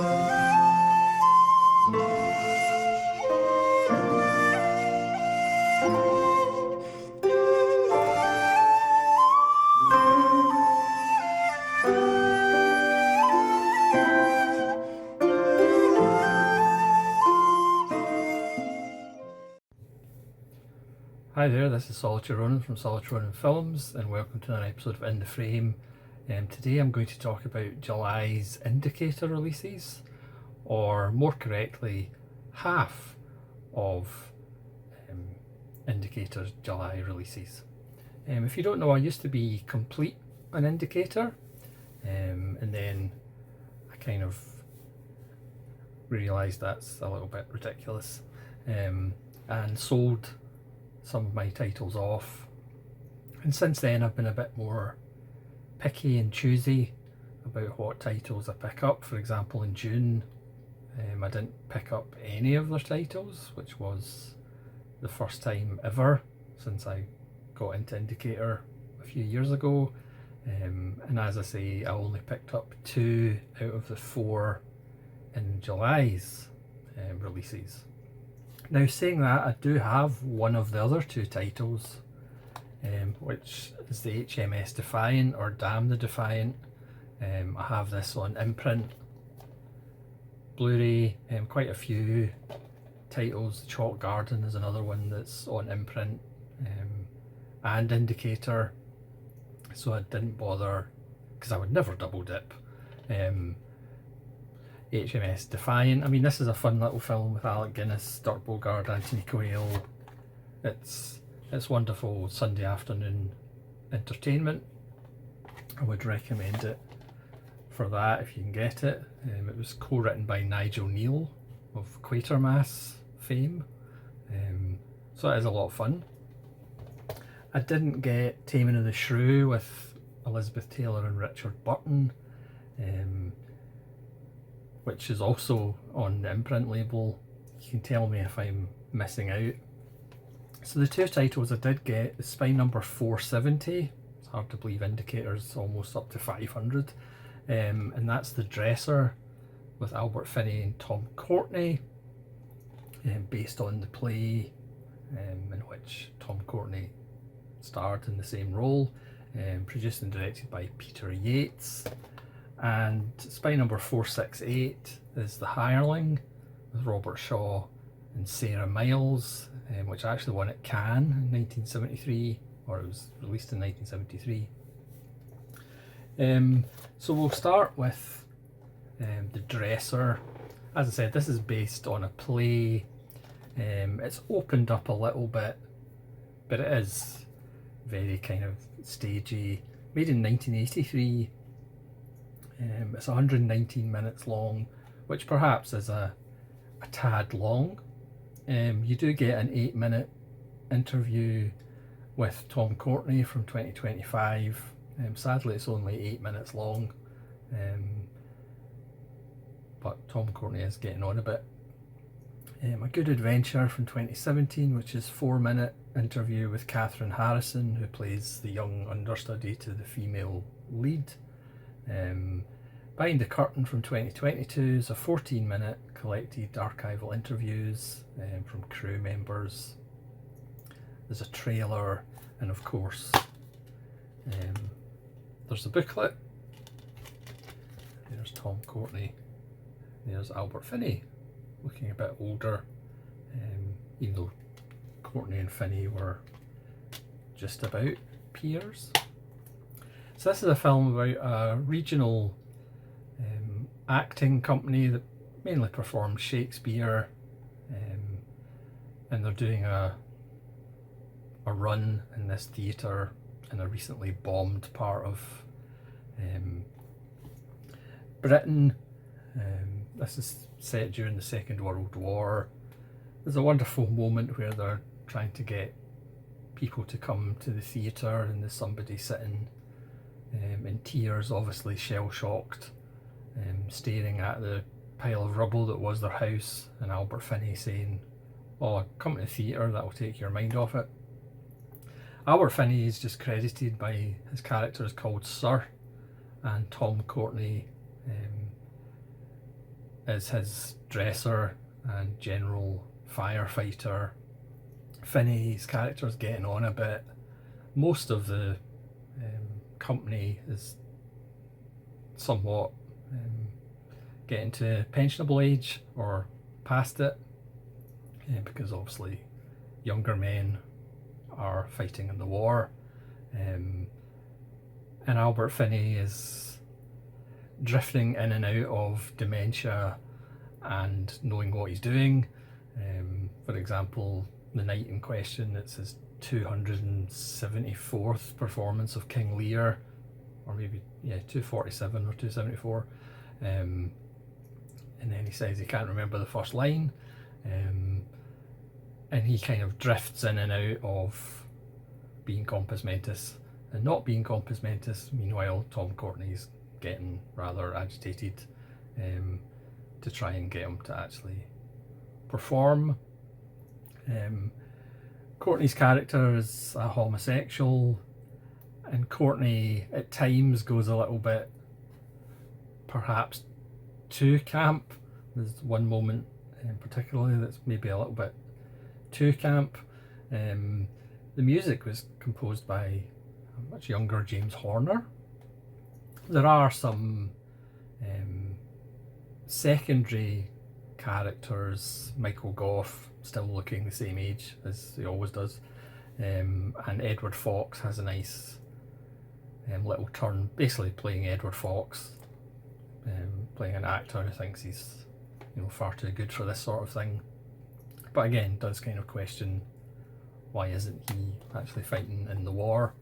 Hi there, this is Solitary Ronin from Solitary Ronin Films, and welcome to another episode of In the Frame. Today I'm going to talk about July's indicator releases, or more correctly, half of Indicator's July releases. If you don't know, I used to be complete an Indicator, and then I kind of realised that's a little bit ridiculous, and sold some of my titles off, and since then I've been a bit more picky and choosy about what titles I pick up. For example, in June I didn't pick up any of their titles, which was the first time ever since I got into Indicator a few years ago, and as I say, I only picked up 2 out of the 4 in July's releases. Now, saying that, I do have one of the other 2 titles, which is the HMS Defiant, or Damn the Defiant. I have this on imprint, Blu-ray, quite a few titles. Chalk Garden is another one that's on imprint, and Indicator, so I didn't bother, because I would never double dip. HMS Defiant, I mean, this is a fun little film with Alec Guinness, Dirk Bogarde, Anthony Quayle. It's wonderful Sunday afternoon entertainment. I would recommend it for that if you can get it. It was co-written by Nigel Neal of Quatermass fame, so it is a lot of fun. I didn't get Taming of the Shrew with Elizabeth Taylor and Richard Burton, which is also on the imprint label. You can tell me if I'm missing out. So the 2 titles I did get is Spy Number 470. It's hard to believe Indicator's almost up to 500. And that's The Dresser with Albert Finney and Tom Courtenay, based on the play in which Tom Courtenay starred in the same role, produced and directed by Peter Yates. And Spy Number 468 is The Hireling with Robert Shaw and Sarah Miles, which actually won at Cannes in 1973, or it was released in 1973. So we'll start with The Dresser. As I said, this is based on a play. It's opened up a little bit, but it is very kind of stagey. Made in 1983. It's 119 minutes long, which perhaps is a tad long. You do get an 8-minute interview with Tom Courtenay from 2025. Sadly, it's only 8 minutes long, but Tom Courtenay is getting on a bit. A Good Adventure from 2017, which is 4-minute interview with Catherine Harrison, who plays the young understudy to the female lead. Behind the Curtain from 2022 is a 14-minute collected archival interviews from crew members. There's a trailer, and of course there's a booklet. There's Tom Courtenay, there's Albert Finney, looking a bit older, even though Courtenay and Finney were just about peers. So this is a film about a regional acting company that mainly performs Shakespeare, and they're doing a run in this theatre in a recently bombed part of Britain. This is set during the Second World War. There's a wonderful moment where they're trying to get people to come to the theatre, and there's somebody sitting in tears, obviously shell-shocked, staring at the pile of rubble that was their house, and Albert Finney saying, "Oh, come to the theatre, that'll take your mind off it." Albert Finney is just credited by his character as called Sir, and Tom Courtenay is his dresser and general firefighter. Finney's character's getting on a bit. Most of the company is somewhat getting to pensionable age or past it, because obviously younger men are fighting in the war, and Albert Finney is drifting in and out of dementia and knowing what he's doing. For example, the night in question, it's his 274th performance of King Lear, or maybe 247 or 274, and then he says he can't remember the first line, and he kind of drifts in and out of being compos mentis and not being compos mentis. Meanwhile, Tom Courtenay's getting rather agitated to try and get him to actually perform. Courtenay's character is a homosexual, and Courtenay at times goes a little bit perhaps too camp. There's one moment particularly that's maybe a little bit too camp. The music was composed by a much younger James Horner. There are some secondary characters, Michael Gough still looking the same age as he always does, and Edward Fox has a nice little turn, basically playing Edward Fox, playing an actor who thinks he's far too good for this sort of thing, but again does kind of question why isn't he actually fighting in the war.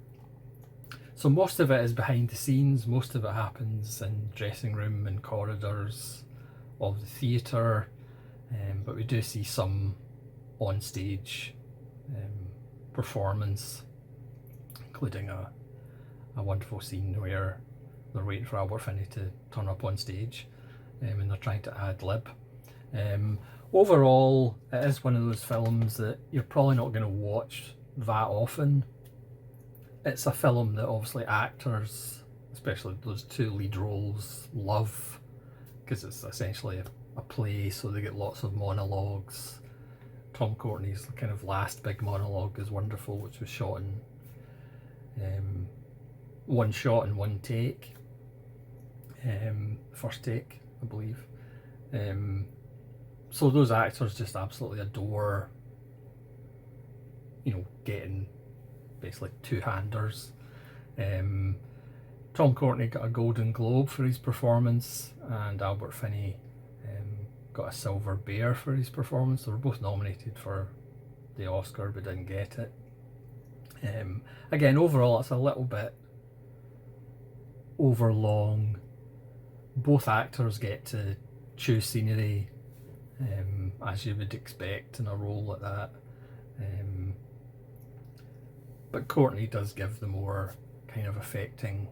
So most of it is behind the scenes, most of it happens in dressing room and corridors of the theatre, but we do see some on stage performance, including a wonderful scene where they're waiting for Albert Finney to turn up on stage, and they're trying to ad lib. Overall, it is one of those films that you're probably not going to watch that often. It's a film that obviously actors, especially those two lead roles, love, because it's essentially a play, so they get lots of monologues. Tom Courtenay's kind of last big monologue is wonderful, which was shot in one shot in one take, first take, I believe. So those actors just absolutely adore, getting basically two-handers. Tom Courtenay got a Golden Globe for his performance, and Albert Finney got a Silver Bear for his performance. They were both nominated for the Oscar but didn't get it. Again, overall it's a little bit overlong. Both actors get to choose scenery, as you would expect in a role like that, but Courtenay does give the more kind of affecting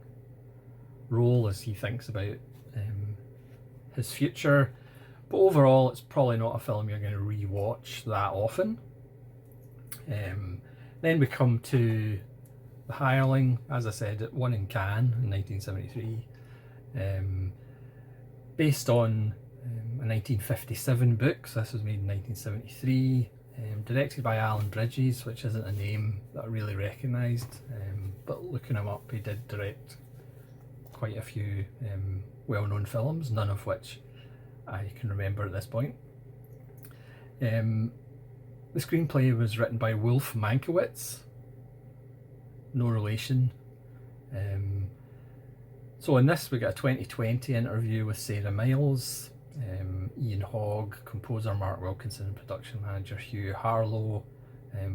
role as he thinks about his future. But overall, it's probably not a film you're going to re-watch that often. Then we come to The Hireling. As I said, it won in Cannes in 1973. Based on a 1957 book, so this was made in 1973. Directed by Alan Bridges, which isn't a name that I really recognised, but looking him up, he did direct quite a few well-known films, none of which I can remember at this point. The screenplay was written by Wolf Mankiewicz, no relation. So in this we got a 2020 interview with Sarah Miles, Ian Hogg, composer Mark Wilkinson, production manager Hugh Harlow,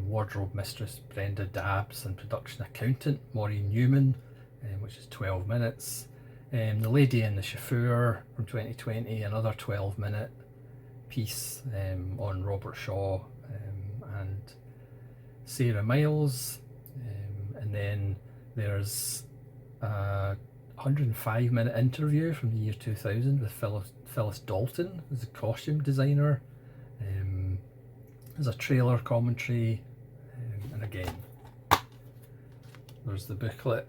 wardrobe mistress Brenda Dabbs, and production accountant Maureen Newman, which is 12 minutes. The Lady and the Chauffeur from 2020, another 12-minute piece on Robert Shaw and Sarah Miles. And then there's a 105-minute interview from the year 2000 with Phyllis Dalton as a costume designer. There's a trailer commentary, and again there's the booklet.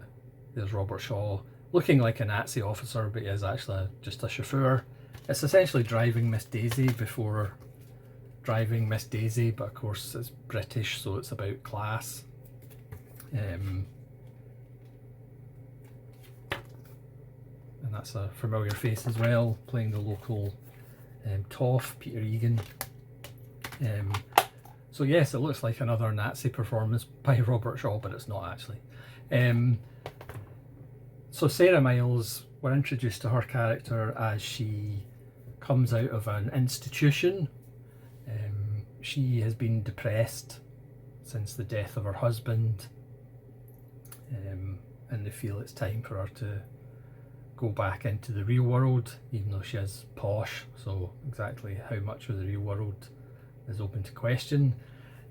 There's Robert Shaw looking like a Nazi officer, but he is actually just a chauffeur. It's essentially Driving Miss Daisy before Driving Miss Daisy, but of course it's British, so it's about class. And that's a familiar face as well, playing the local toff, Peter Egan. So yes, it looks like another Nazi performance by Robert Shaw, but it's not actually. So Sarah Miles, we're introduced to her character as she comes out of an institution. She has been depressed since the death of her husband, and they feel it's time for her to go back into the real world, even though she is posh, so exactly how much of the real world is open to question.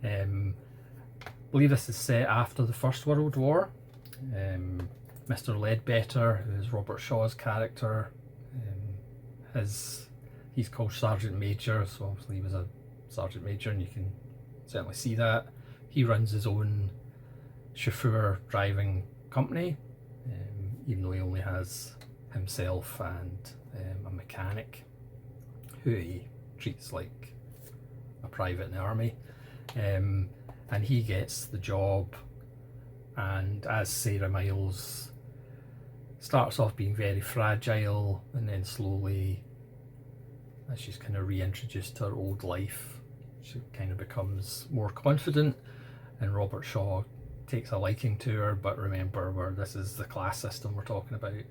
I believe this is set after the First World War. Mr. Ledbetter, who is Robert Shaw's character, he's called Sergeant Major, so obviously he was a Sergeant Major, and you can certainly see that. He runs his own chauffeur driving company, even though he only has himself and a mechanic who he treats like a private in the army. And he gets the job, and as Sarah Miles starts off being very fragile, and then slowly, as she's kind of reintroduced to her old life, she kind of becomes more confident, and Robert Shaw takes a liking to her. But remember, this is the class system we're talking about.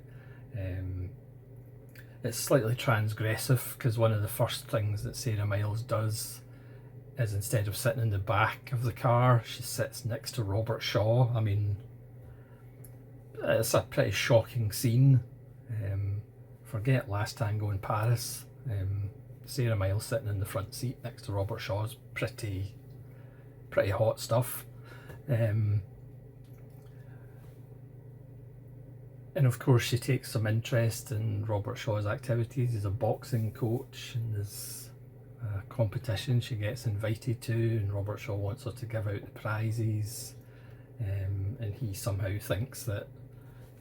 It's slightly transgressive, because one of the first things that Sarah Miles does is, instead of sitting in the back of the car, she sits next to Robert Shaw. I mean, it's a pretty shocking scene. Forget Last Tango in Paris. Sarah Miles sitting in the front seat next to Robert Shaw's pretty hot stuff. And of course she takes some interest in Robert Shaw's activities. He's a boxing coach, and there's a competition she gets invited to, and Robert Shaw wants her to give out the prizes, and he somehow thinks that,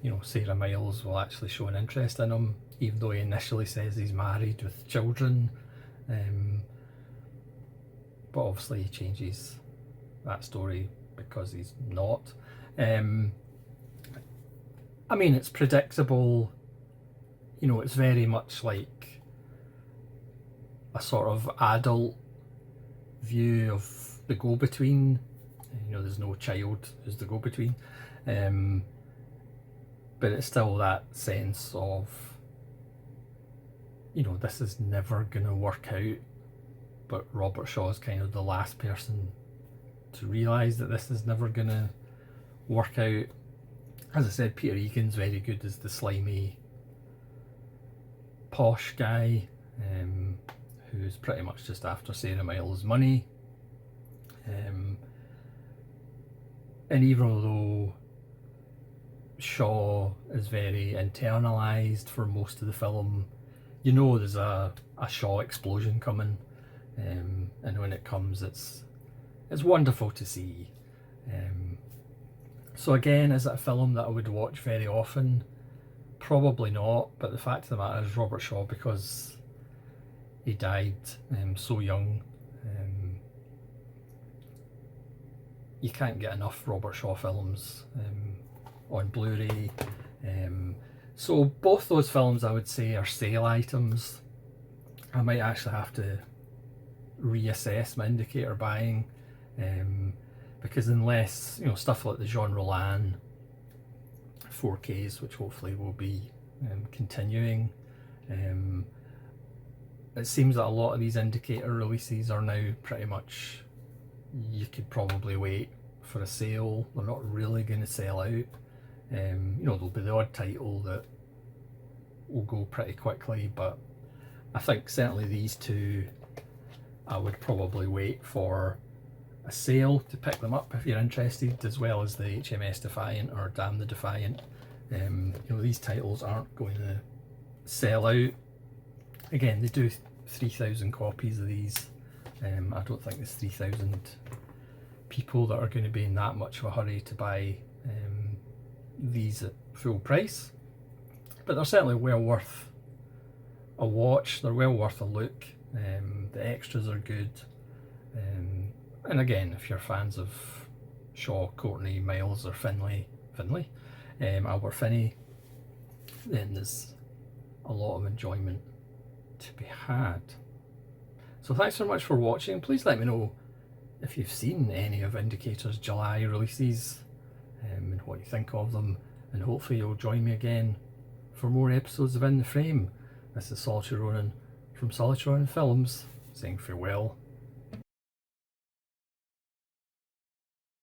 you know, Sarah Miles will actually show an interest in him, even though he initially says he's married with children. But obviously he changes that story because he's not. I mean, it's predictable. You know, it's very much like a sort of adult view of the go-between. You know, there's no child who's the go-between. But it's still that sense of, you know, this is never going to work out. But Robert Shaw's kind of the last person to realise that this is never going to work out. As I said, Peter Egan's very good as the slimy, posh guy, who's pretty much just after Sarah Miles' money. And even though Shaw is very internalised for most of the film, you know there's a Shaw explosion coming, and when it comes, it's wonderful to see. So again, is it a film that I would watch very often? Probably not, but the fact of the matter is, Robert Shaw, because he died so young, you can't get enough Robert Shaw films on Blu-ray. So both those films, I would say, are sale items. I might actually have to reassess my indicator buying, because unless, you know, stuff like the Jean Rollin 4Ks, which hopefully will be continuing, it seems that a lot of these indicator releases are now pretty much, you could probably wait for a sale. They're not really going to sell out. You know, there'll be the odd title that will go pretty quickly, but I think certainly these two, I would probably wait for a sale to pick them up if you're interested, as well as the HMS Defiant or Damn the Defiant. You know, these titles aren't going to sell out. Again, they do 3,000 copies of these. I don't think there's 3,000 people that are going to be in that much of a hurry to buy these at full price, but they're certainly well worth a watch. They're well worth a look. The extras are good. And again, if you're fans of Shaw, Courtney, Miles or Albert Finney, then there's a lot of enjoyment to be had. So thanks so much for watching. Please let me know if you've seen any of Indicator's July releases and what you think of them, and hopefully you'll join me again for more episodes of In the Frame. This is Solitary Ronin from Solitary Ronin Films saying farewell